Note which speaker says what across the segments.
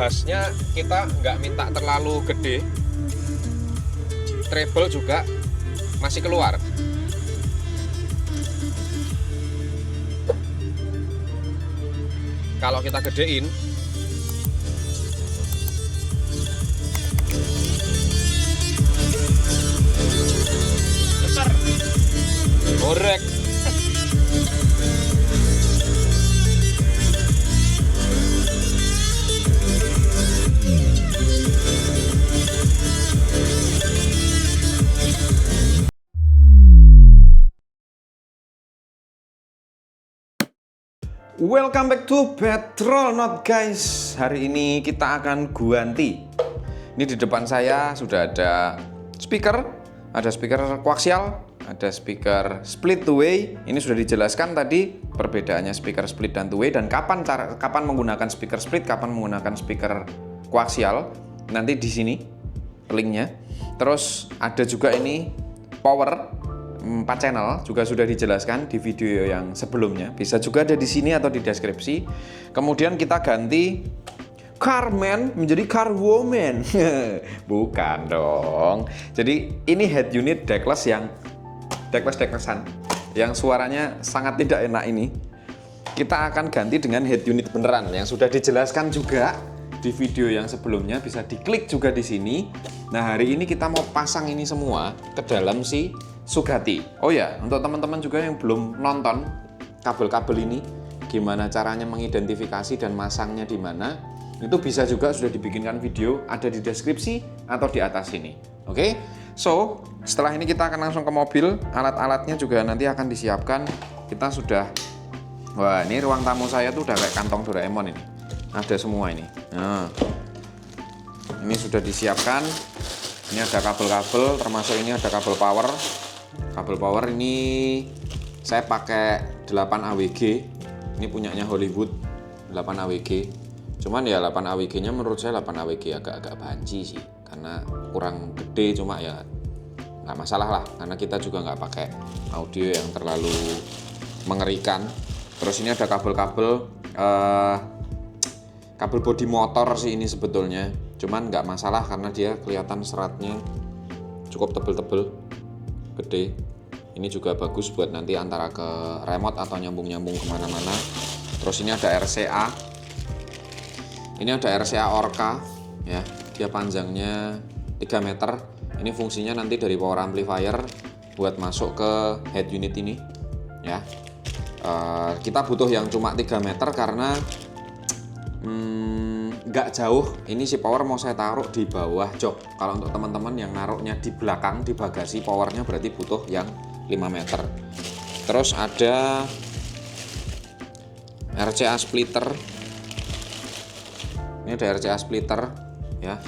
Speaker 1: Bassnya kita nggak minta terlalu gede, treble juga masih keluar. Kalau kita gedein,
Speaker 2: besar,
Speaker 1: gorek.
Speaker 3: Welcome back to Petrol Not guys. Hari ini kita akan ganti. Ini di depan saya sudah ada speaker koaksial, ada speaker split two way. Ini sudah dijelaskan tadi perbedaannya speaker split dan two way dan kapan menggunakan speaker split, kapan menggunakan speaker koaksial. Nanti di sini linknya. Terus ada juga ini power 4 channel juga sudah dijelaskan di video yang sebelumnya. Bisa juga ada di sini atau di deskripsi. Kemudian kita ganti carman menjadi carwoman. Bukan dong. Jadi ini head unit deckless decklessan yang suaranya sangat tidak enak ini. Kita akan ganti dengan head unit beneran yang sudah dijelaskan juga di video yang sebelumnya, bisa diklik juga di sini. Nah, hari ini kita mau pasang ini semua ke dalam si Sugati. Oh ya, untuk teman-teman juga yang belum nonton kabel-kabel ini, gimana caranya mengidentifikasi dan masangnya di mana, itu bisa juga sudah dibikinkan video, ada di deskripsi atau di atas ini. Oke? So, setelah ini kita akan langsung ke mobil, alat-alatnya juga nanti akan disiapkan. Kita sudah, wah ini ruang tamu saya tuh udah kayak kantong Doraemon ini. Ada semua ini. Nah, ini sudah disiapkan. Ini ada kabel-kabel, termasuk ini ada kabel power. Kabel power ini saya pakai 8 AWG. Ini punyanya Hollywood 8 AWG. Cuman ya 8 AWG-nya menurut saya 8 AWG agak banci sih, karena kurang gede, cuma ya nggak masalah lah, karena kita juga nggak pakai audio yang terlalu mengerikan. Terus ini ada kabel-kabel kabel bodi motor sih ini sebetulnya, cuman nggak masalah karena dia kelihatan seratnya cukup tebel-tebel, gede. Ini juga bagus buat nanti antara ke remote atau nyambung-nyambung kemana-mana. Terus ini ada RCA. Ini ada RCA Orca, ya. Dia panjangnya 3 meter. Ini fungsinya nanti dari power amplifier buat masuk ke head unit ini, ya. Kita butuh yang cuma 3 meter karena nggak jauh. Ini si power mau saya taruh di bawah jok. Kalau untuk teman-teman yang naruhnya di belakang di bagasi, powernya berarti butuh yang 5 meter. Terus ada RCA splitter. Ini ada RCA splitter, ya.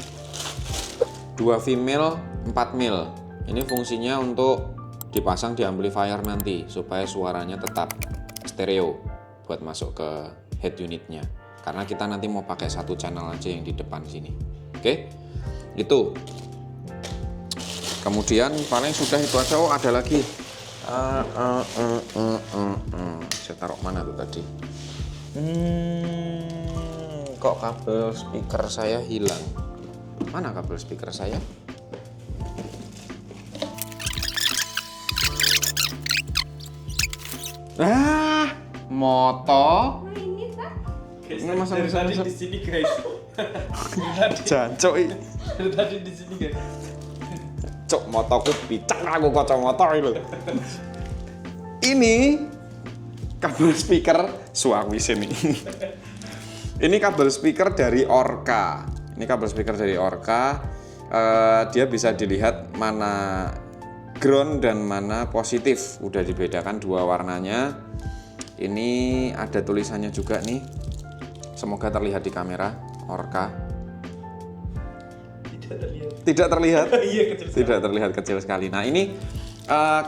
Speaker 3: 2 female 4 mil. Ini fungsinya untuk dipasang di amplifier nanti supaya suaranya tetap stereo buat masuk ke head unitnya. Karena kita nanti mau pakai 1 channel aja yang di depan sini. Oke, itu. Kemudian paling sudah itu aja. Oh, ada lagi. Saya taruh mana tuh tadi? Kok kabel speaker saya hilang? Mana kabel speaker saya? Moto.
Speaker 2: Ini masa tadi di sini guys.
Speaker 3: Jancuk iki.
Speaker 2: Tadi di sini guys.
Speaker 3: Cuk, motoku picak aku kacamata lho. Ini kabel speaker suami sini. Ini kabel speaker dari Orca. Ini kabel speaker dari Orca. Dia bisa dilihat mana ground dan mana positif. Udah dibedakan 2 warnanya. Ini ada tulisannya juga nih. Semoga terlihat di kamera. Orca. Tidak terlihat.
Speaker 2: Iya, kecil sekali.
Speaker 3: Tidak terlihat, kecil sekali. Nah, ini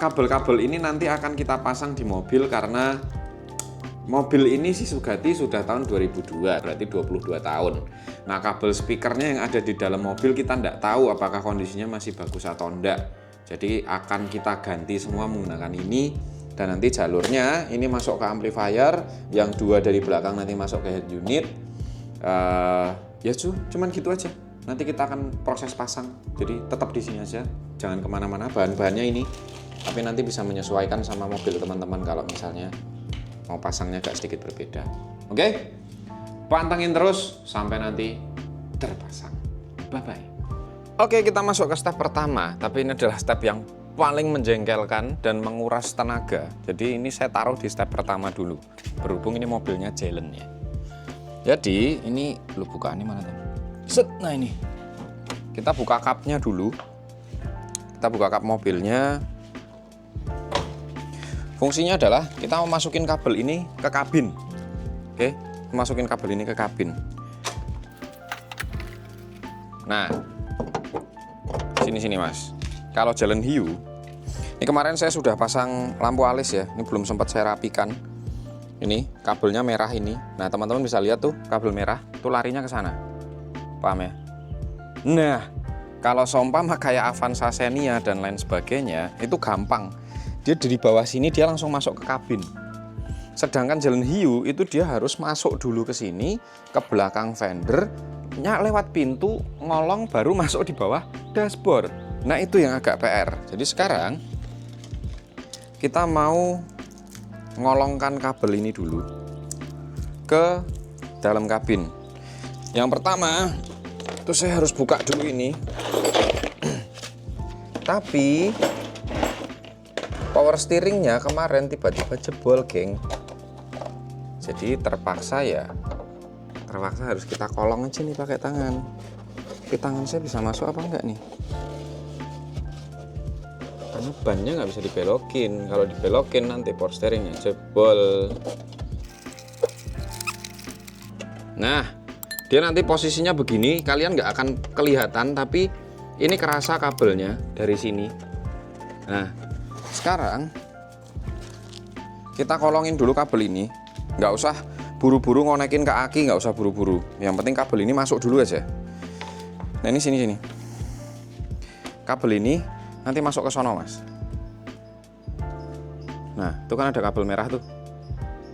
Speaker 3: kabel-kabel ini nanti akan kita pasang di mobil karena mobil ini si Sugati sudah tahun 2002, berarti 22 tahun. Nah, kabel speakernya yang ada di dalam mobil kita tidak tahu apakah kondisinya masih bagus atau enggak. Jadi akan kita ganti semua menggunakan ini, dan nanti jalurnya ini masuk ke amplifier, yang 2 dari belakang nanti masuk ke head unit. Ya cuman gitu aja. Nanti kita akan proses pasang. Jadi tetap di sini aja, jangan kemana-mana. Bahan-bahannya ini, tapi nanti bisa menyesuaikan sama mobil teman-teman kalau misalnya mau pasangnya agak sedikit berbeda. Oke? Pantengin terus sampai nanti terpasang. Bye-bye. Oke, kita masuk ke step pertama. Tapi ini adalah step yang paling menjengkelkan dan menguras tenaga. Jadi ini saya taruh di step pertama dulu. Berhubung ini mobilnya jalan ya. Jadi ini lu buka ini mana tuh? Set, nah ini. Kita buka kapnya dulu. Kita buka kap mobilnya. Fungsinya adalah kita mau masukin kabel ini ke kabin. Oke, masukin kabel ini ke kabin. Nah, sini Mas. Kalau jalan hiu, ini kemarin saya sudah pasang lampu alis ya. Ini belum sempat saya rapikan. Ini kabelnya merah ini. Nah, teman-teman bisa lihat tuh kabel merah tuh larinya ke sana. Paham ya? Nah, kalau seumpama kayak Avanza Xenia dan lain sebagainya, itu gampang. Dia dari bawah sini dia langsung masuk ke kabin. Sedangkan jalan hiu itu dia harus masuk dulu ke sini, ke belakang fender, lewat pintu, ngolong baru masuk di bawah dashboard. Nah, itu yang agak PR. Jadi sekarang kita mau ngolongkan kabel ini dulu ke dalam kabin. Yang pertama itu saya harus buka dulu ini. Tapi power steeringnya kemarin tiba-tiba jebol, geng. Jadi terpaksa harus kita kolong aja nih pakai tangan. Tapi tangan saya bisa masuk apa enggak nih? Karena bannya nggak bisa dibelokin. Kalau dibelokin nanti power steeringnya jebol. Nah, dia nanti posisinya begini, kalian nggak akan kelihatan, tapi ini kerasa kabelnya dari sini. Nah, sekarang kita kolongin dulu kabel ini. Nggak usah buru-buru ngonekin ke aki, nggak usah buru-buru. Yang penting kabel ini masuk dulu aja. Nah, ini sini. Kabel ini nanti masuk ke sono, Mas. Nah, itu kan ada kabel merah tuh.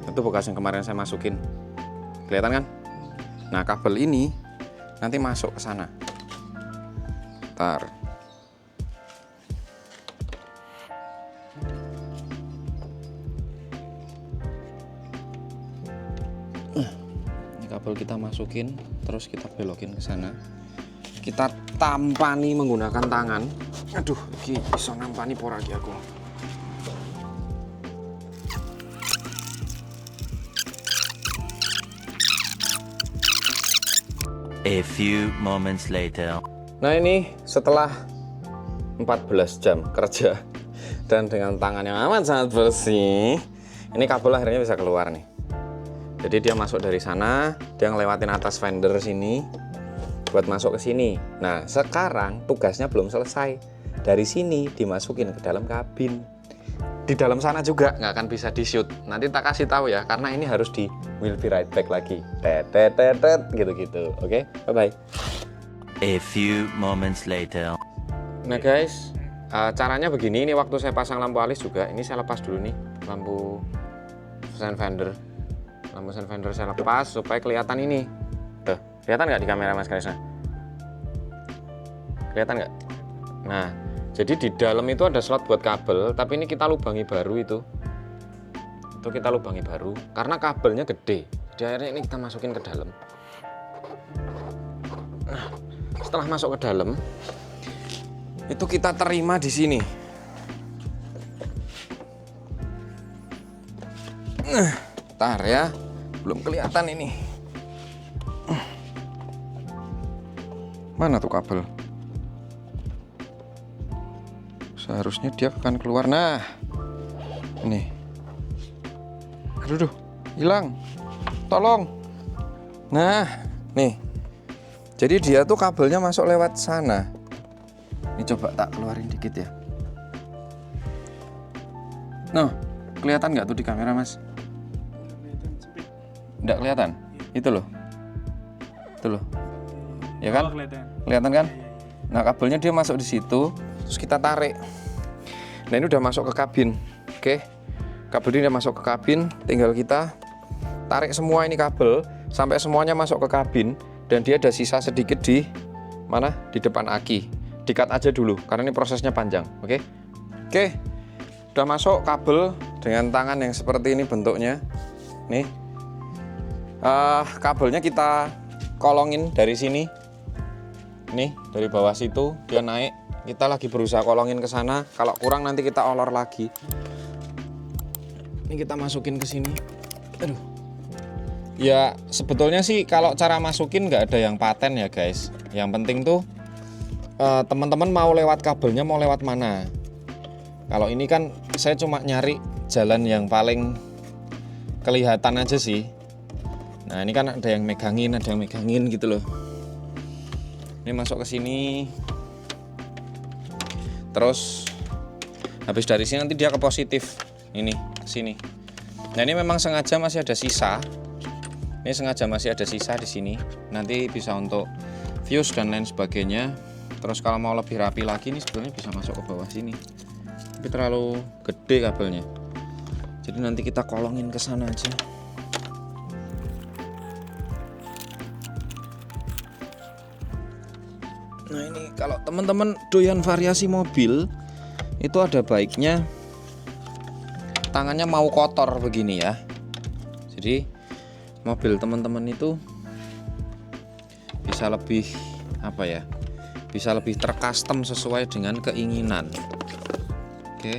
Speaker 3: Itu bekas yang kemarin saya masukin. Kelihatan kan? Nah, kabel ini nanti masuk ke sana. Ntar. Ini kabel kita masukin, terus kita belokin ke sana. Kita tampani menggunakan tangan. Aduh, iki iso nampani pora iki aku.
Speaker 4: A few moments later.
Speaker 3: Nah, ini setelah 14 jam kerja dan dengan tangan yang amat sangat bersih, ini kabel akhirnya bisa keluar nih. Jadi dia masuk dari sana, dia ngelewatin atas fender sini buat masuk ke sini. Nah, sekarang tugasnya belum selesai. Dari sini dimasukin ke dalam kabin. Di dalam sana juga nggak akan bisa di-shoot. Nanti tak kasih tahu ya, karena ini harus di will be right back lagi. Gitu-gitu. Oke, bye-bye.
Speaker 4: A few moments later.
Speaker 3: Nah guys, caranya begini. Ini waktu saya pasang lampu alis juga. Ini saya lepas dulu nih lampu sen fender. Lampu sen fender saya lepas supaya kelihatan ini. Tuh, kelihatan nggak di kamera Mas Karisna? Kelihatan nggak? Nah, jadi di dalam itu ada slot buat kabel, tapi ini kita lubangi baru itu. Itu kita lubangi baru karena kabelnya gede. Jadi akhirnya ini kita masukin ke dalam. Nah, setelah masuk ke dalam, itu kita terima di sini. Nah, tar ya, belum kelihatan ini. Mana tuh kabel? Seharusnya dia akan keluar. Nah, ini. Aduh, hilang. Tolong. Nah, nih. Jadi dia tuh kabelnya masuk lewat sana. Ini coba tak keluarin dikit ya. Nah, kelihatan nggak tuh di kamera Mas? Nggak kelihatan? Itu loh. Itu loh. Ya kan? Kelihatan kan? Nah, kabelnya dia masuk di situ, terus kita tarik. Nah, ini udah masuk ke kabin. Oke. Kabel ini udah masuk ke kabin, tinggal kita tarik semua ini kabel sampai semuanya masuk ke kabin. dan dia ada sisa sedikit di mana? Di depan aki. Di-cut aja dulu karena ini prosesnya panjang. Oke. Udah masuk kabel dengan tangan yang seperti ini bentuknya. Nih. Kabelnya kita kolongin dari sini. Nih, dari bawah situ dia naik. Kita lagi berusaha kolongin ke sana. Kalau kurang nanti kita olor lagi. Ini kita masukin ke sini. Aduh. Ya, sebetulnya sih kalau cara masukin nggak ada yang paten ya, guys. Yang penting tuh teman-teman mau lewat kabelnya mau lewat mana. Kalau ini kan saya cuma nyari jalan yang paling kelihatan aja sih. Nah, ini kan ada yang megangin gitu loh. Ini masuk ke sini. Terus habis dari sini nanti dia ke positif. Ini ke sini. Nah, ini memang sengaja masih ada sisa. Ini sengaja masih ada sisa di sini. Nanti bisa untuk fuse dan lain sebagainya. Terus kalau mau lebih rapi lagi ini sebenarnya bisa masuk ke bawah sini. Tapi terlalu gede kabelnya. Jadi nanti kita kolongin ke sana aja. Nah, ini kalau teman-teman doyan variasi mobil, itu ada baiknya tangannya mau kotor begini ya. Jadi mobil teman-teman itu bisa lebih apa ya? Bisa lebih tercustom sesuai dengan keinginan. Oke.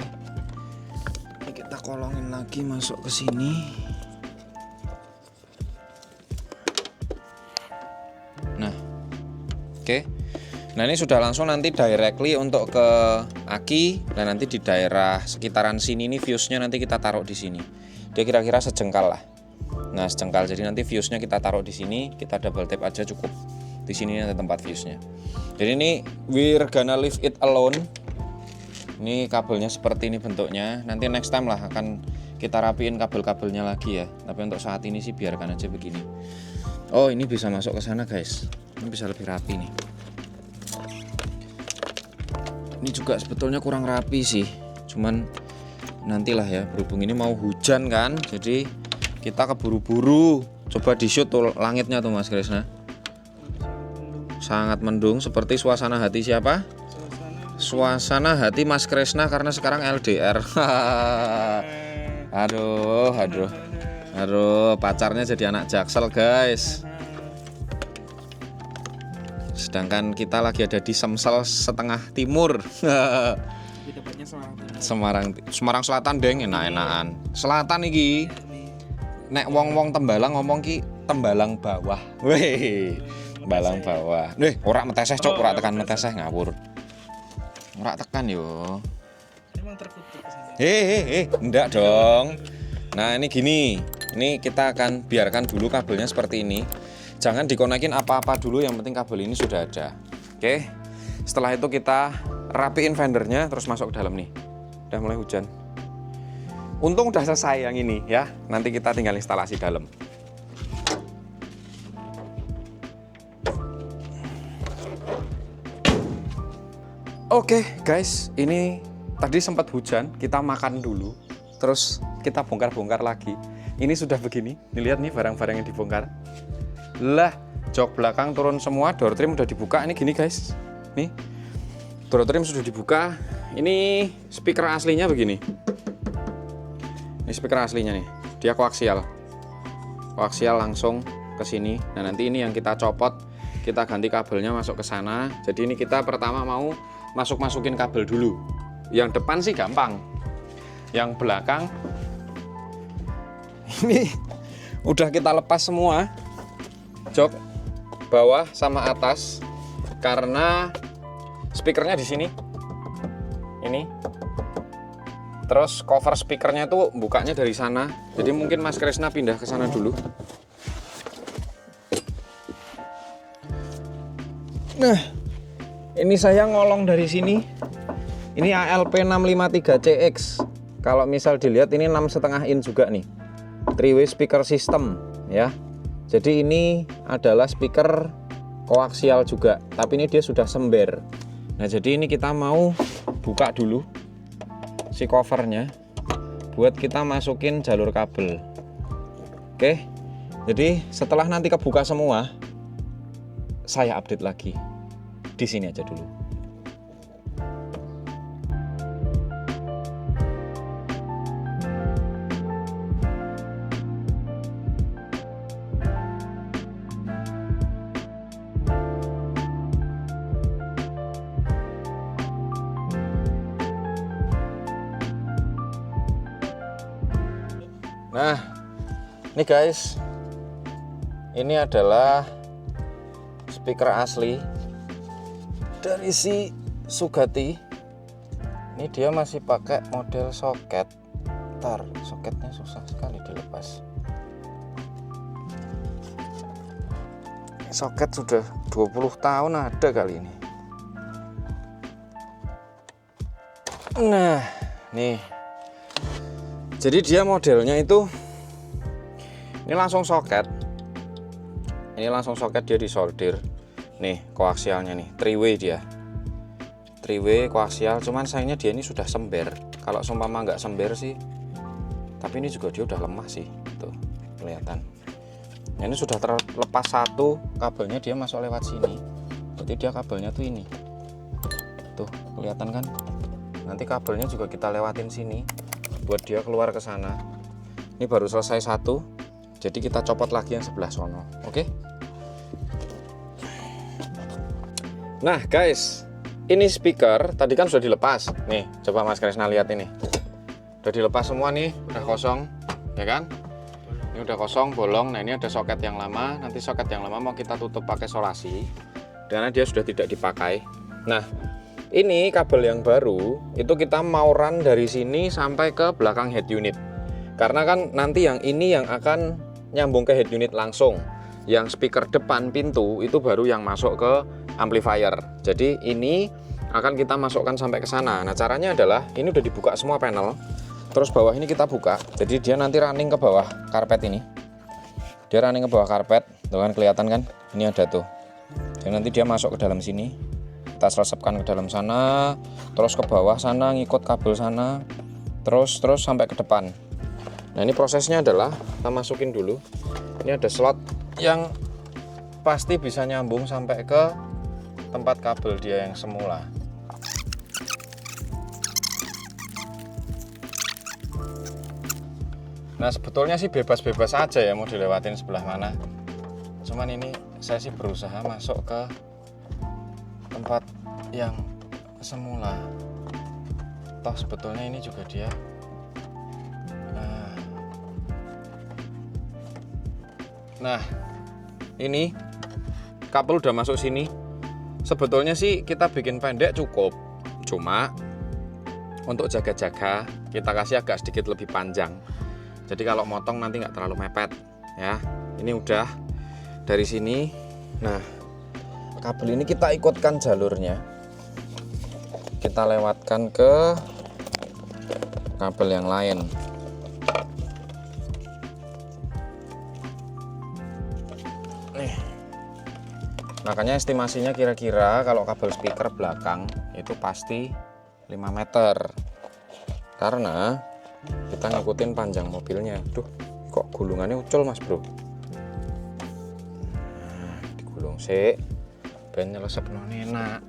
Speaker 3: Ini kita kolongin lagi masuk ke sini. Nah. Oke. Nah, ini sudah langsung nanti directly untuk ke aki dan nanti di daerah sekitaran sini nih fuse-nya nanti kita taruh di sini. Dia kira-kira sejengkal lah. Nah, sejengkal. Jadi nanti fuse-nya kita taruh di sini, kita double tape aja cukup. Di sini ada tempat fuse-nya. Jadi ini we're gonna leave it alone. Ini kabelnya seperti ini bentuknya. Nanti next time lah akan kita rapiin kabel-kabelnya lagi ya. Tapi untuk saat ini sih biarkan aja begini. Oh, ini bisa masuk ke sana, guys. Ini bisa lebih rapi nih. Ini juga sebetulnya kurang rapi sih. Cuman nantilah ya, berhubung ini mau hujan kan. Jadi kita keburu-buru. Coba di shoot tuh langitnya tuh Mas Krisna. Sangat mendung seperti suasana hati siapa? Suasana hati Mas Krisna karena sekarang LDR. Aduh, pacarnya jadi anak Jaksel, guys. Sedangkan kita lagi ada di Semsel setengah timur.
Speaker 2: Di tepatnya
Speaker 3: Semarang Selatan, deng, enak-enakan. Selatan iki. Nek wong-wong Tembalang ngomong ki Tembalang bawah. Weh. Tembalang bawah. Ora meteseh cok, ora tekan meteseh ngawur. Ora tekan yo.
Speaker 2: Emang terkutuk kesini.
Speaker 3: Enggak dong. Nah, ini gini. Ini kita akan biarkan dulu kabelnya seperti ini. Jangan dikonekin apa-apa dulu, yang penting kabel ini sudah ada. Oke. Setelah itu kita rapiin fendernya terus masuk ke dalam nih. Udah mulai hujan. Untung udah selesai yang ini ya. Nanti kita tinggal instalasi dalam. Oke, guys, ini tadi sempat hujan, kita makan dulu, terus kita bongkar-bongkar lagi. Ini sudah begini, nih lihat nih barang-barang yang dibongkar. Lah, jok belakang turun semua, door trim udah dibuka. Ini gini guys, nih door trim sudah dibuka. Ini speaker aslinya begini. Ini speaker aslinya nih, dia koaksial langsung ke sini. Nah, nanti ini yang kita copot, kita ganti kabelnya masuk ke sana. Jadi ini kita pertama mau masukin kabel dulu. Yang depan sih gampang. Yang belakang ini udah kita lepas semua. Jok bawah sama atas karena speakernya di sini. Ini. Terus cover speakernya tuh bukanya dari sana. Jadi mungkin Mas Krisna pindah ke sana dulu. Nah, ini saya ngolong dari sini. Ini ALP 653CX. Kalau misal dilihat ini 6,5 in juga nih. 3-way speaker system ya. Jadi ini adalah speaker koaksial juga, tapi ini dia sudah sember. Nah, jadi ini kita mau buka dulu si covernya buat kita masukin jalur kabel. Oke. Jadi setelah nanti kebuka semua, saya update lagi. Di sini aja dulu. Nah, ini guys, ini adalah speaker asli dari si Sugati. Ini dia masih pakai model soket. Ntar, soketnya susah sekali dilepas. Soket sudah 20 tahun ada kali ini. Nah, nih. Jadi dia modelnya itu ini langsung soket. Ini langsung soket, dia disolder. Nih koaksialnya nih, 3-way dia. 3-way koaksial, cuman sayangnya dia ini sudah sember. Kalau seumpama nggak sember sih, tapi ini juga dia udah lemah sih. Tuh, kelihatan. Nah, ini sudah terlepas satu kabelnya, dia masuk lewat sini. Berarti dia kabelnya tuh ini. Tuh, kelihatan kan? Nanti kabelnya juga kita lewatin sini buat dia keluar ke sana. Ini baru selesai satu, jadi kita copot lagi yang sebelah sono. Oke. Nah guys, ini speaker tadi kan sudah dilepas. Nih, coba Mas Kresna lihat ini. Udah dilepas semua nih, udah kosong, ya kan? Ini udah kosong, bolong. Nah ini ada soket yang lama. Nanti soket yang lama mau kita tutup pakai solasi, karena dia sudah tidak dipakai. Nah, ini kabel yang baru itu kita mau run dari sini sampai ke belakang head unit. Karena kan nanti yang ini yang akan nyambung ke head unit langsung. Yang speaker depan pintu itu baru yang masuk ke amplifier. Jadi ini akan kita masukkan sampai ke sana. Nah, caranya adalah ini udah dibuka semua panel. Terus bawah ini kita buka. Jadi dia nanti running ke bawah karpet ini. Dia running ke bawah karpet. Tuh kan kelihatan kan? Ini ada tuh. Jadi nanti dia masuk ke dalam sini. Kita selesapkan ke dalam sana, terus ke bawah sana, ngikut kabel sana, terus sampai ke depan. Nah ini prosesnya adalah kita masukin dulu. Ini ada slot yang pasti bisa nyambung sampai ke tempat kabel dia yang semula. Nah sebetulnya sih bebas-bebas aja ya mau dilewatin sebelah mana. Cuman ini saya sih berusaha masuk ke tempat yang semula. Toh sebetulnya ini juga dia. Nah, ini kabel udah masuk sini. Sebetulnya sih kita bikin pendek cukup. Cuma untuk jaga-jaga kita kasih agak sedikit lebih panjang. Jadi kalau motong nanti nggak terlalu mepet ya. Ini udah dari sini. Nah, kabel ini kita ikutkan jalurnya, kita lewatkan ke kabel yang lain. Nih, makanya estimasinya kira-kira kalau kabel speaker belakang itu pasti 5 meter, karena kita ngikutin panjang mobilnya. Duh, kok gulungannya ucul mas bro. Nah, digulung sih ben nyelesep enak.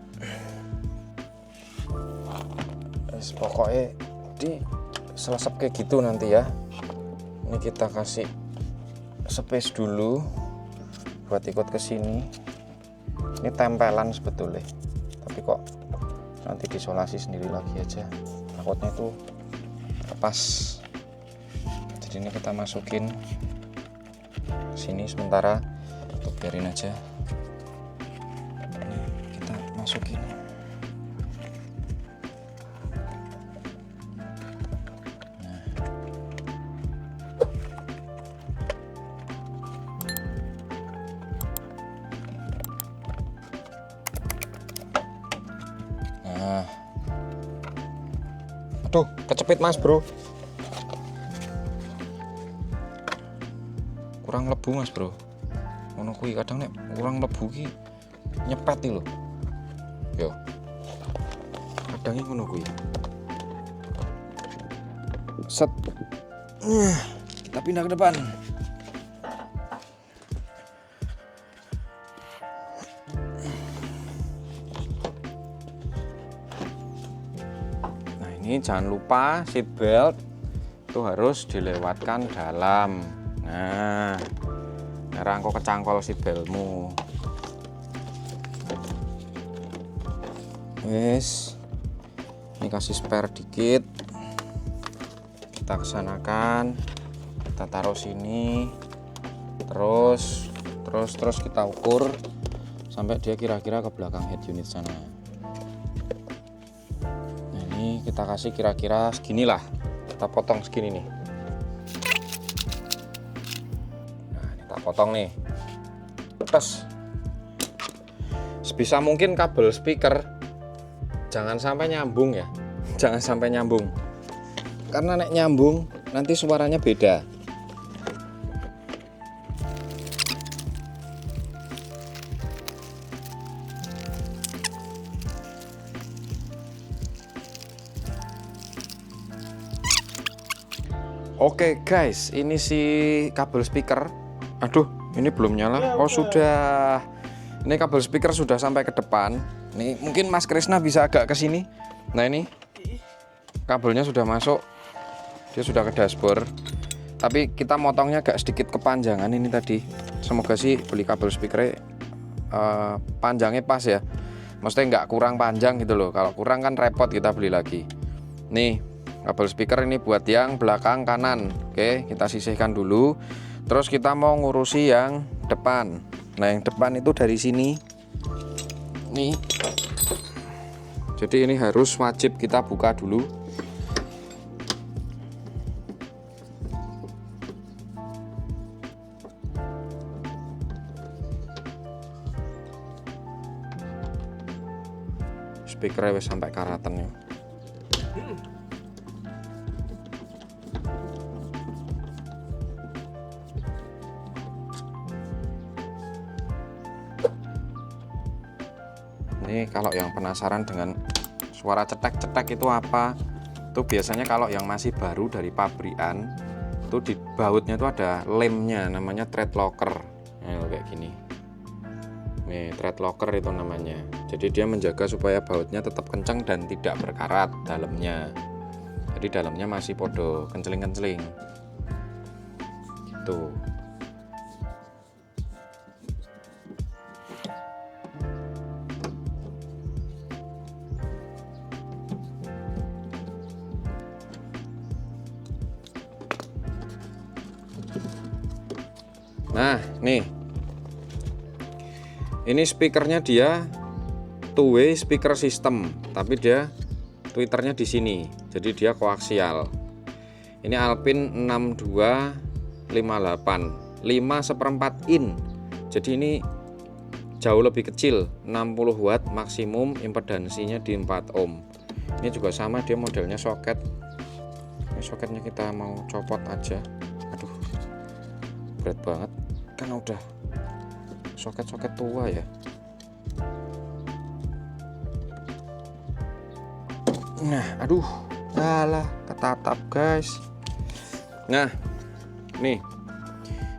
Speaker 3: Pokoknya di selesep kayak gitu nanti ya. Ini kita kasih space dulu buat ikut ke sini. Ini tempelan sebetulnya, tapi kok nanti disolasi sendiri lagi aja. Takutnya itu lepas. Jadi ini kita masukin sini sementara, untuk biarin aja. Masukin. Nah. Aduh, kecepit mas bro. Kurang lebu mas bro. Ngono kuwi kadang nek kurang lebu ki nyepet lho. Yo, kadangnya ngono kuwi. Set. Kita pindah ke depan. ini jangan lupa seat belt itu harus dilewatkan dalam. Nah, rangko kecangkol seat beltmu. Wes, ini kasih spare dikit, kita kesanakan, kita taruh sini, terus kita ukur sampai dia kira-kira ke belakang head unit sana. Nah, ini kita kasih kira-kira seginilah, kita potong segini nih. Nah, ini kita potong nih, terus sebisa mungkin kabel speaker jangan sampai nyambung ya, jangan sampai nyambung, karena nek nyambung nanti suaranya beda. Oke guys, ini si kabel speaker. Aduh, ini belum nyala. Oh sudah. Ini kabel speaker sudah sampai ke depan. Nih, mungkin Mas Krisna bisa agak ke sini. Nah, ini kabelnya sudah masuk. Dia sudah ke dashboard. Tapi kita motongnya agak sedikit kepanjangan ini tadi. Semoga sih beli kabel speaker panjangnya pas ya. Maksudnya nggak kurang panjang gitu loh. Kalau kurang kan repot kita beli lagi. Nih, kabel speaker ini buat yang belakang kanan. Oke, kita sisihkan dulu. Terus kita mau ngurusi yang depan. Nah, yang depan itu dari sini. Nih. Jadi ini harus wajib kita buka dulu. Speakernya wis sampai karatannya. Ini kalau yang penasaran dengan suara cetek-cetek itu apa? Itu biasanya kalau yang masih baru dari pabrikan, itu di bautnya itu ada lemnya, namanya thread locker. Nah, kayak gini. Nih, thread locker itu namanya. Jadi dia menjaga supaya bautnya tetap kencang dan tidak berkarat dalamnya. Jadi dalamnya masih podo kenceling-kenceling. Gitu. Nah, nih. Ini speakernya dia two way speaker system, tapi dia tweeternya di sini. Jadi dia koaksial. Ini Alpine 6258, 5/4 in. Jadi ini jauh lebih kecil, 60 watt maksimum, impedansinya di 4 ohm. Ini juga sama, dia modelnya soket. Ini soketnya kita mau copot aja. Aduh, berat banget. Kan udah soket-soket tua ya. Nah, aduh, alah, ketatap guys. Nah, nih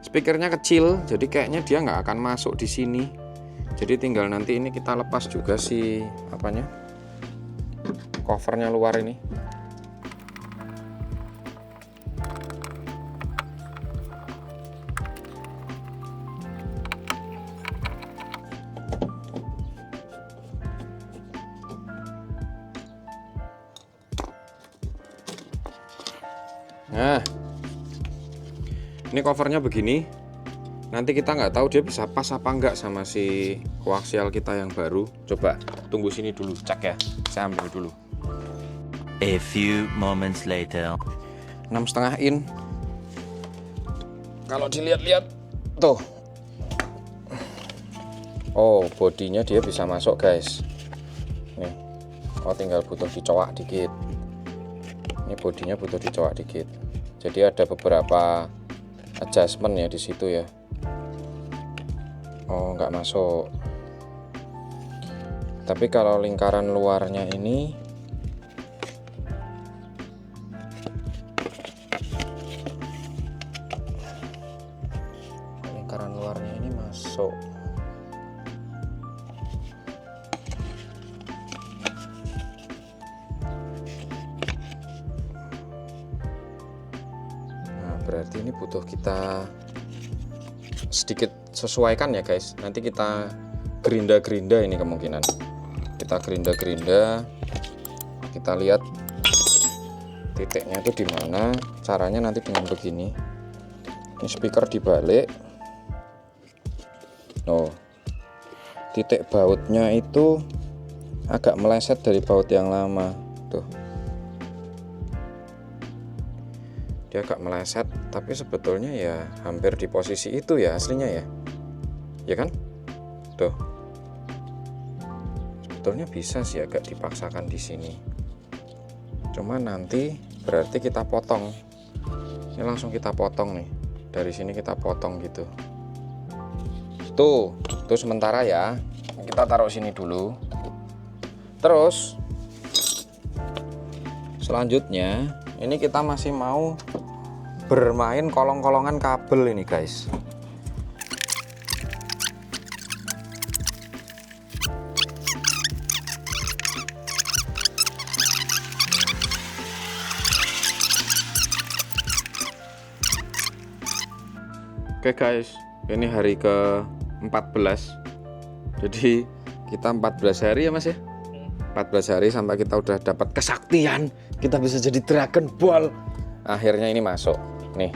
Speaker 3: speakernya kecil, jadi kayaknya dia nggak akan masuk di sini. Jadi tinggal nanti ini kita lepas juga si apanya, covernya luar ini. Nah, ini covernya begini. Nanti kita nggak tahu dia bisa pas apa enggak sama si koaksial kita yang baru. Coba tunggu sini dulu, cek ya. Saya ambil dulu.
Speaker 4: A few moments later.
Speaker 3: 6,5 in. Kalau dilihat-lihat tuh. Oh, bodinya dia bisa masuk guys. Nih. Oh, tinggal butuh dicowak dikit. Ini bodinya butuh dicowak dikit. Jadi ada beberapa adjustment ya di situ ya. Oh, nggak masuk. Tapi kalau lingkaran luarnya ini masuk. berarti ini butuh kita sedikit sesuaikan ya guys. Nanti kita gerinda-gerinda ini kemungkinan. Kita gerinda-gerinda. Kita lihat titiknya itu di mana. Caranya nanti dengan begini. Ini speaker dibalik. Oh, titik bautnya itu agak meleset dari baut yang lama. Tuh, dia agak meleset, tapi sebetulnya ya hampir di posisi itu ya aslinya ya kan? Tuh, sebetulnya bisa sih agak dipaksakan di sini. Cuma nanti berarti kita potong. Ini langsung kita potong nih. Dari sini kita potong gitu. Tuh sementara ya. Kita taruh sini dulu. Terus selanjutnya ini kita masih mau bermain kolong-kolongan kabel ini guys. Oke guys, ini hari ke-14. Jadi kita 14 hari ya mas ya. 14 hari sampai kita udah dapat kesaktian, kita bisa jadi Dragon Ball. Akhirnya ini masuk nih.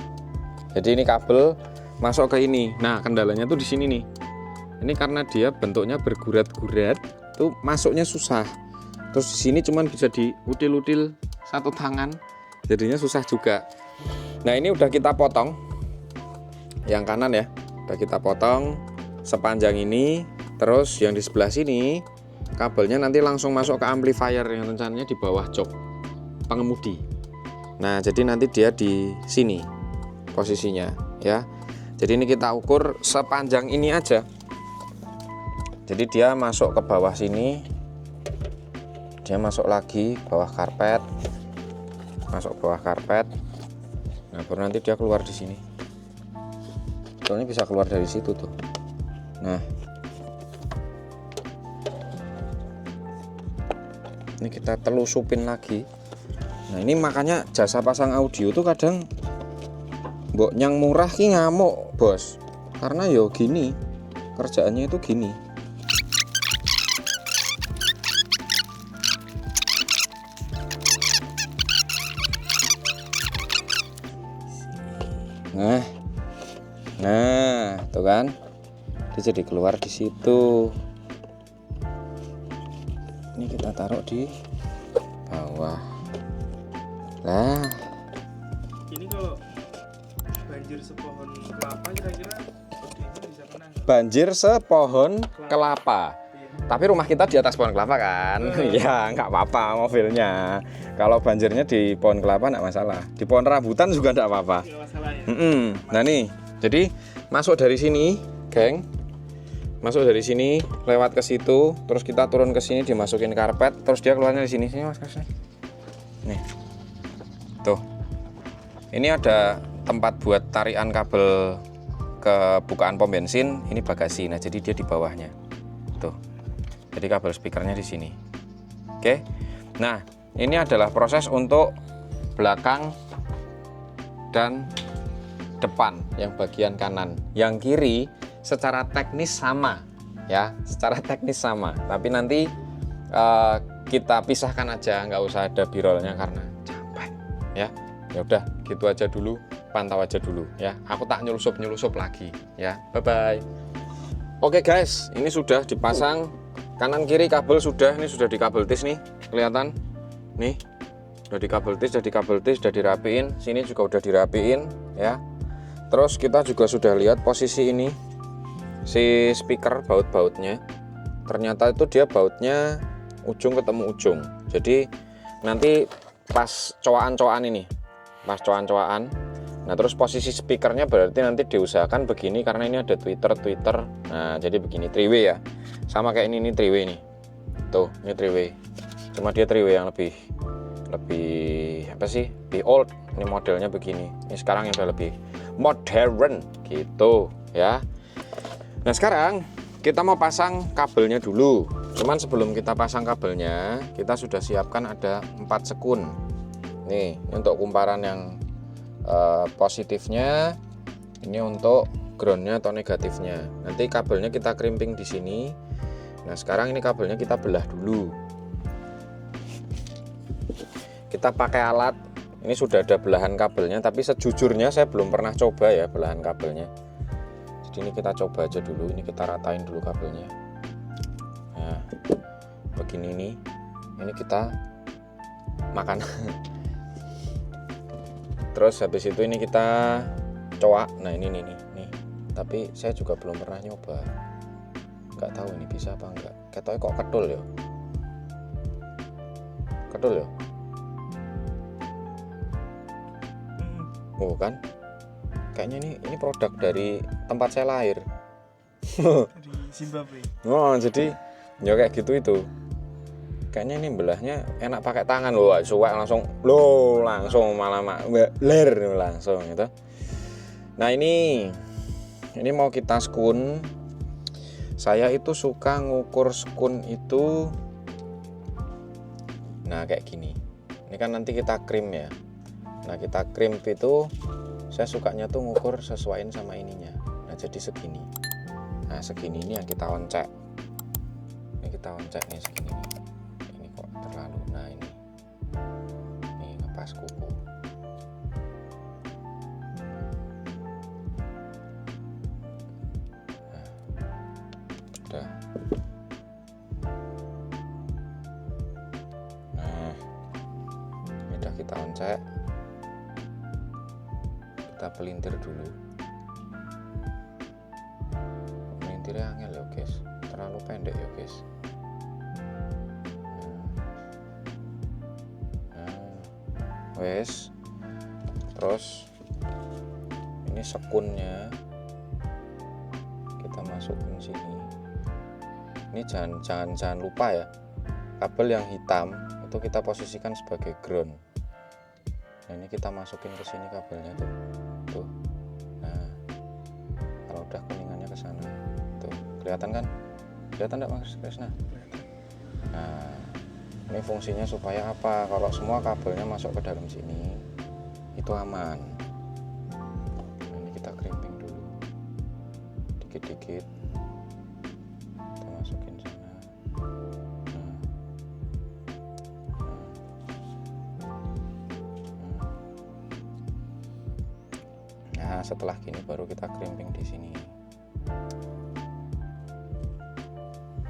Speaker 3: Jadi ini kabel masuk ke ini. Nah kendalanya tuh di sini nih. Ini karena dia bentuknya bergurat-gurat, tuh masuknya susah. Terus di sini cuman bisa diutil-util satu tangan, jadinya susah juga. Nah ini udah kita potong. Yang kanan ya, udah kita potong sepanjang ini. Terus yang di sebelah sini kabelnya nanti langsung masuk ke amplifier yang rencananya di bawah jok pengemudi. Nah jadi nanti dia di sini posisinya ya. Jadi ini kita ukur sepanjang ini aja. Jadi dia masuk ke bawah sini, dia masuk lagi bawah karpet, masuk bawah karpet. Nah baru nanti dia keluar di sini. Soalnya bisa keluar dari situ tuh. Nah ini kita telusupin lagi. Nah ini makanya jasa pasang audio tuh kadang mbok yang murah ki ngamuk bos, karena yo gini kerjaannya itu gini. Nah, tuh kan, dia jadi keluar di situ. Ini kita taruh di bawah. Lah,
Speaker 2: Ini kalau banjir sepohon kelapa kira-kira itu bisa kena nggak?
Speaker 3: banjir sepohon kelapa.
Speaker 2: Iya.
Speaker 3: Tapi rumah kita di atas pohon kelapa kan? Ya, nggak apa-apa mobilnya. Kalau banjirnya di pohon kelapa nggak masalah. Di pohon rambutan juga nggak apa-apa.
Speaker 2: Nggak masalah ya.
Speaker 3: Nah nih, jadi masuk dari sini, geng. Masuk dari sini, lewat ke situ, terus kita turun ke sini, dimasukin karpet, terus dia keluarnya di sini. Sini mas, kasih. Nih, tuh. Ini ada tempat buat tarikan kabel ke bukaan pom bensin. Ini bagasi. Nah, jadi dia di bawahnya. Tuh. Jadi kabel speakernya di sini. Oke. Nah, ini adalah proses untuk belakang dan depan yang bagian kanan. Yang kiri secara teknis sama ya, secara teknis sama, tapi nanti kita pisahkan aja, nggak usah ada birolnya karena capek ya. Ya udah gitu aja dulu, pantau aja dulu ya, aku tak nyelusup lagi ya. Bye bye. Oke guys, ini sudah dipasang kanan kiri kabel sudah, ini sudah di kabel tis nih, kelihatan nih, udah di kabel tis, sudah dirapiin, sini juga udah dirapiin ya. Terus kita juga sudah lihat posisi ini si speaker baut-bautnya, ternyata itu dia bautnya ujung ketemu ujung. Jadi nanti pas coakan ini, pas coakan, nah terus posisi speakernya berarti nanti diusahakan begini karena ini ada tweeter. Nah jadi begini, 3-way ya, sama kayak ini 3-way nih, tuh ini 3-way, cuma dia 3-way yang lebih apa sih, lebih old. Ini modelnya begini, ini sekarang yang udah lebih modern gitu ya. Nah sekarang kita mau pasang kabelnya dulu. Cuman sebelum kita pasang kabelnya, kita sudah siapkan ada 4 sekun. Nih, ini untuk kumparan yang positifnya, ini untuk groundnya atau negatifnya. Nanti kabelnya kita crimping di sini. Nah sekarang ini kabelnya kita belah dulu. Kita pakai alat. Ini sudah ada belahan kabelnya, tapi sejujurnya saya belum pernah coba ya belahan kabelnya. Jadi ini kita coba aja dulu. Ini kita ratain dulu kabelnya. Nah begini nih. Ini kita makan. Terus habis itu ini kita coak. Nah ini nih. Tapi saya juga belum pernah nyoba. Nggak tahu ini bisa apa enggak. Ketoknya kok kedul ya. Kedul ya. Oh kan. Kayaknya ini produk dari tempat saya lahir.
Speaker 2: Di Zimbabwe.
Speaker 3: Oh jadi ya kayak gitu itu. Kayaknya ini belahnya enak pakai tangan loh. Suwek langsung malah ler langsung gitu. Nah ini mau kita skun. Saya itu suka ngukur skun itu. Nah kayak gini. Ini kan nanti kita krim ya. Nah kita krim itu saya sukanya tuh ngukur sesuaiin sama ininya. Nah jadi segini. Nah segini ini yang kita oncek. Ini kita oncek nih segini nih. Ini kok terlalu. Nah ini ngepas kuku. Udah. Nah, ini udah kita oncek. Kita pelintir dulu. Pelintirnya angel ya guys, terlalu pendek ya guys. Nah, wes. Terus ini sekunnya kita masukin sini. Ini jangan lupa ya, kabel yang hitam itu kita posisikan sebagai ground. Nah ini kita masukin ke sini kabelnya tuh. Nah kalau udah kuningannya ke sana tuh, kelihatan kan? Kelihatan enggak Mas Krisna? Nah ini fungsinya supaya apa? Kalau semua kabelnya masuk ke dalam sini itu aman. Nah, ini kita crimping dulu dikit-dikit. Masukin sana. Nah, setelah gini baru kita crimping di sini.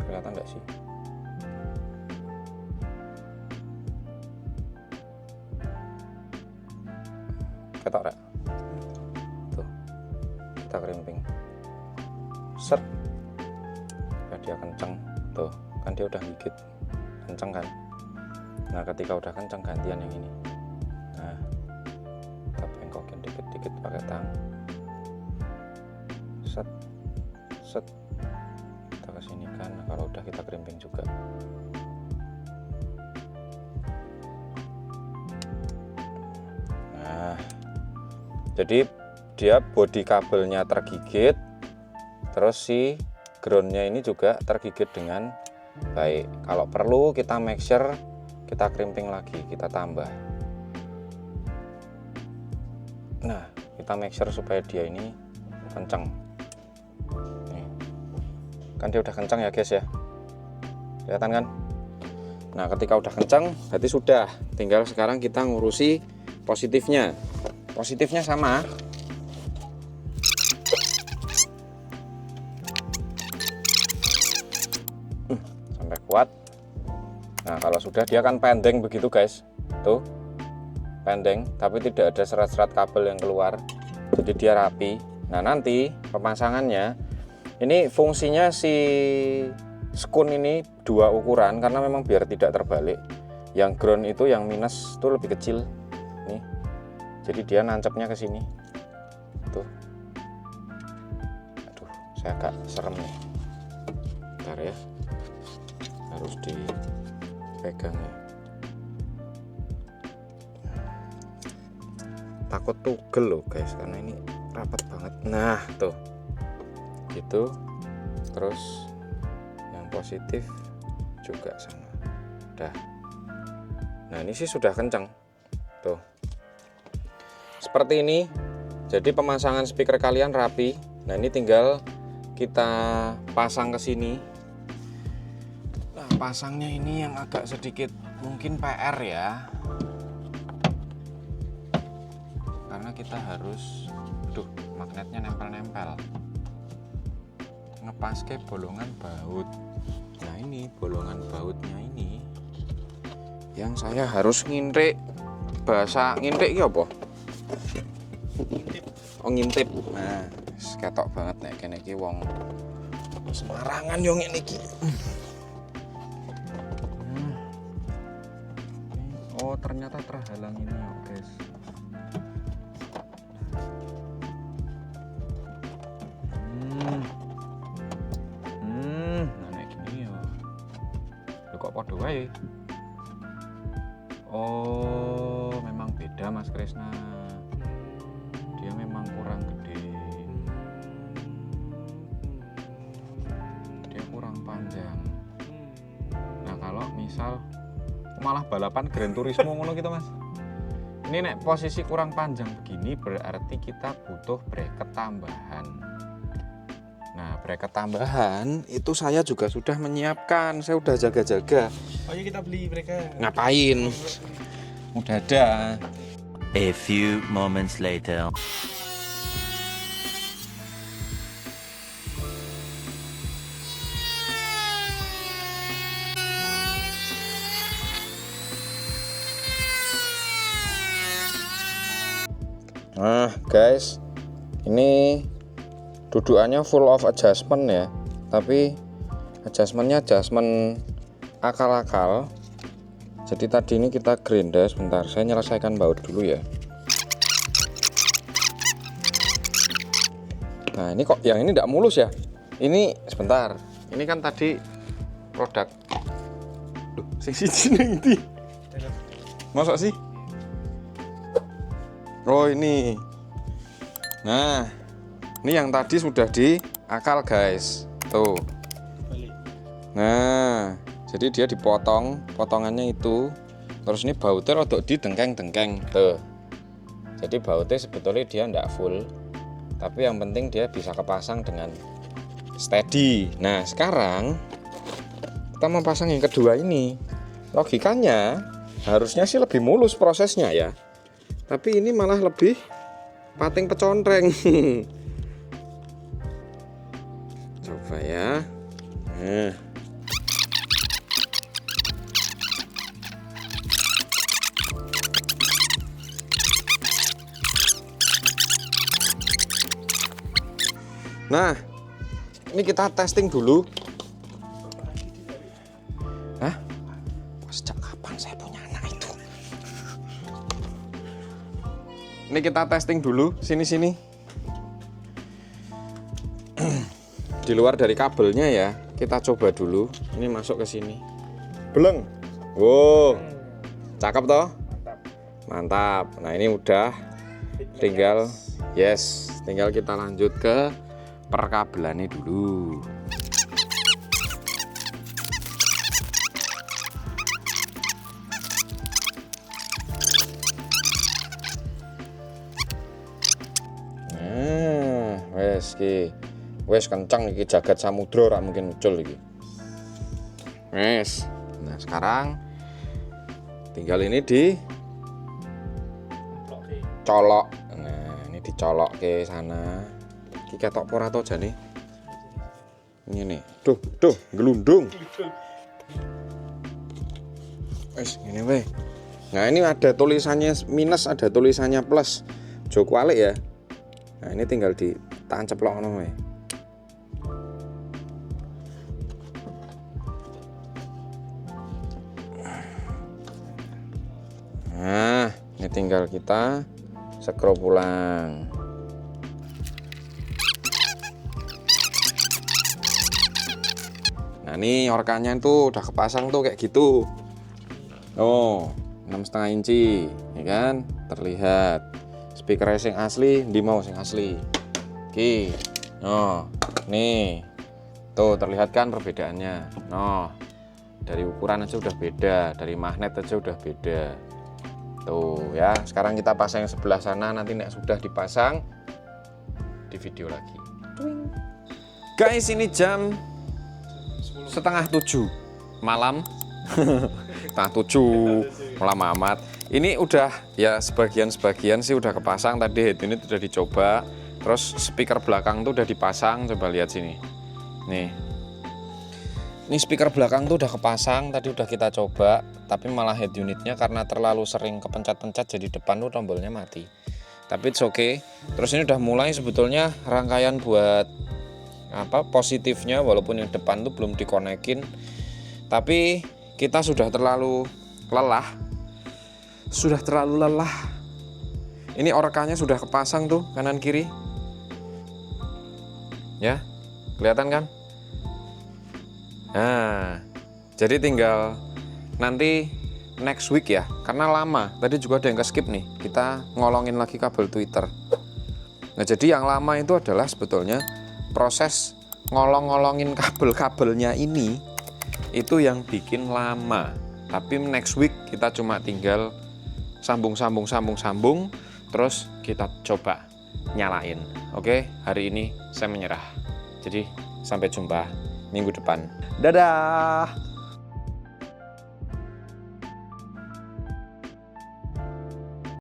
Speaker 3: Kelihatan nggak sih? Ketok nggak? Tuh, kita crimping. Set. Dia kenceng tuh kan, dia udah gigit kenceng kan. Nah ketika udah kenceng gantian yang ini. Nah kita bengkokin dikit-dikit pakai tang. Set kita kesini kan. Nah, kalau udah kita crimping juga. Nah jadi dia bodi kabelnya tergigit, terus si groundnya ini juga tergigit dengan baik. Kalau perlu kita make sure kita crimping lagi, kita tambah. Nah kita make sure supaya dia ini kencang. Nih. Kan dia udah kencang ya guys ya, kelihatan kan? Nah ketika udah kencang berarti sudah, tinggal sekarang kita ngurusi positifnya. Positifnya sama. Sampai kuat. Nah kalau sudah, dia kan pendeng begitu guys, tuh pendeng tapi tidak ada serat-serat kabel yang keluar, jadi dia rapi. Nah nanti pemasangannya ini fungsinya si skun ini dua ukuran karena memang biar tidak terbalik. Yang ground itu yang minus tuh lebih kecil nih, jadi dia nancapnya ke sini tuh. Aduh saya agak serem nih, bentar ya, harus dipegang ya, takut tugel loh guys karena ini rapat banget. Nah tuh gitu. Terus yang positif juga sama, udah. Nah ini sih sudah kencang tuh. seperti ini. Jadi pemasangan speaker kalian rapi. Nah, ini tinggal kita pasang ke sini. Nah, pasangnya ini yang agak sedikit mungkin PR ya. Karena kita harus, magnetnya nempel-nempel. Ngepaske bolongan baut. Nah, ini bolongan bautnya ini yang saya harus ngintip. Bahasa ngintip iki apa? Oh, ngintip. Nah, ketok banget nek kene iki wong Semarangan yo ngene iki. Oh, ternyata terhalang ini ya, guys. Nah, nek gini ya. Lho kok padha wae? Oh, memang beda Mas Krisna. Dia memang kurang gede. Dia kurang panjang. Nah, kalau misal malah balapan Gran Turismo ngono gitu Mas. Ini nek posisi kurang panjang begini berarti kita butuh bracket tambahan. Nah, bracket tambahan itu saya juga sudah menyiapkan. Saya udah jaga-jaga.
Speaker 2: Oh ya, kita beli mereka.
Speaker 3: Ngapain? Udah ada.
Speaker 4: A few moments later.
Speaker 3: Nah guys, ini dudukannya full of adjustment ya, tapi adjustmentnya adjustment akal-akal. Jadi tadi ini kita gerinda sebentar, saya nyelesaikan baut dulu ya. Nah ini kok yang ini tidak mulus ya. Ini sebentar, ini kan tadi produk. Duh, siji ning ndi? Masa sih? Oh ini. Nah, ini yang tadi sudah diakal guys. Tuh. Nah, jadi dia dipotong, potongannya itu. Terus ini bautnya rodok didengkeng-dengkeng. Tuh. Jadi bautnya sebetulnya dia enggak full. Tapi yang penting dia bisa kepasang dengan steady. Nah, sekarang kita mau pasang yang kedua ini. Logikanya harusnya sih lebih mulus prosesnya ya. Tapi ini malah lebih pating pecontreng. Coba ya. Nah, ini kita testing dulu. Hah? Sejak kapan saya punya anak itu? Ini kita testing dulu, sini-sini. Di luar dari kabelnya ya, kita coba dulu. Ini masuk ke sini. Beleng. Wow. Cakep toh? Mantap. Nah, ini udah. Tinggal tinggal kita lanjut ke perkabelannya dulu. Wes kencang iki jagat samudra ora mungkin muncul iki. Wes. Nah, sekarang tinggal ini dicolok. Nah, ini dicolok ke sana. Iki ketok ora to jane. Ngene. Duh, gelundung. Wes, ngene wae. Nah, ini ada tulisannya minus, ada tulisannya plus. Jo kualik ya. Nah, ini tinggal ditancep-ceplokno wae. Nah, ini tinggal kita skru pulang. Nah, ini orkannya itu udah kepasang tuh kayak gitu. Oh, 6,5 inci, ya kan? Terlihat. Speaker sing asli, ndi mau sing asli. Oke. Oh, nih. Tuh terlihat kan perbedaannya. Nah, dari ukuran aja udah beda, dari magnet aja udah beda. Tuh ya, sekarang kita pasang yang sebelah sana, nanti nek sudah dipasang di video lagi. Guys, ini jam 6:30 malam. 6:30 malam amat. Ini udah ya sebagian sih udah kepasang, tadi head unit udah dicoba. Terus speaker belakang tuh udah dipasang, coba lihat sini. Nih. Ini speaker belakang tuh udah kepasang, tadi udah kita coba, tapi malah head unitnya karena terlalu sering kepencet-pencet jadi depan tuh tombolnya mati. Tapi it's okay. Terus ini udah mulai sebetulnya rangkaian buat positifnya, walaupun yang depan tuh belum dikonekin. Tapi kita sudah terlalu lelah. Ini orkanya sudah kepasang tuh kanan kiri. Ya, kelihatan kan? Nah, jadi tinggal nanti next week ya, karena lama. Tadi juga ada yang ke skip nih, kita ngolongin lagi kabel Twitter. Nah, jadi yang lama itu adalah sebetulnya proses ngolong-ngolongin kabel-kabelnya ini, itu yang bikin lama. Tapi next week kita cuma tinggal sambung, terus kita coba nyalain. Oke, hari ini saya menyerah. Jadi sampai jumpa minggu depan. Dadah.